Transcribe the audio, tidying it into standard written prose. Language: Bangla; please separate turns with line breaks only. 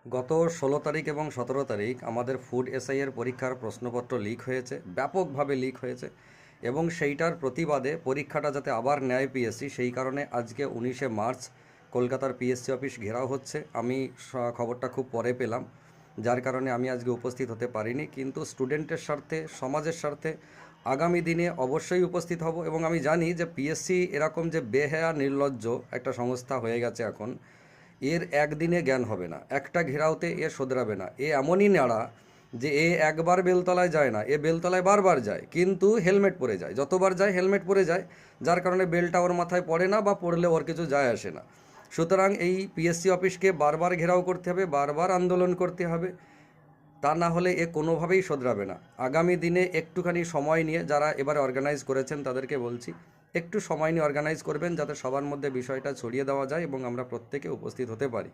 গত ১৬ তারিখ এবং ১৭ তারিখ আমাদের ফুড এসআইয়ের পরীক্ষার প্রশ্নপত্র লিক হয়েছে, ব্যাপকভাবে লিক হয়েছে, এবং সেইটার প্রতিবাদে পরীক্ষাটা যাতে আবার নেয় পিএসসি, সেই কারণে আজকে ১৯শে মার্চ কলকাতার পিএসসি অফিস ঘেরাও হচ্ছে। আমি খবরটা খুব পরে পেলাম, যার কারণে আমি আজকে উপস্থিত হতে পারিনি, কিন্তু স্টুডেন্টের স্বার্থে, সমাজের স্বার্থে আগামী দিনে অবশ্যই উপস্থিত হব। এবং আমি জানি যে পিএসসি এরকম যে বেহায়া নির্লজ্জ একটা সংস্থা হয়ে গেছে এখন, এর একদিনে জ্ঞান হবে না, একটা ঘেরাওতে এ শোধরাবে না। এ এমনই নাড়া যে এ একবার বেলতলায় যায় না, এ বেলতলায় বারবার যায়, কিন্তু হেলমেট পরে যায়, যতবার যায় হেলমেট পরে যায়, যার কারণে বেলটা ওর মাথায় পড়ে না, বা পড়লে ওর কিছু যায় আসে না। সুতরাং এই পিএসসি অফিসকে বারবার ঘেরাও করতে হবে, বারবার আন্দোলন করতে হবে, তা না হলে এ কোনোভাবেই শোধরাবে না। আগামী দিনে একটুখানি সময় নিয়ে, যারা এবারে অর্গানাইজ করেছেন তাদেরকে বলছি, একটু সময় নিয়ে অর্গানাইজ করবেন, যাতে সবার মধ্যে বিষয়টা ছড়িয়ে দেওয়া যায় এবং আমরা প্রত্যেকে উপস্থিত হতে পারি।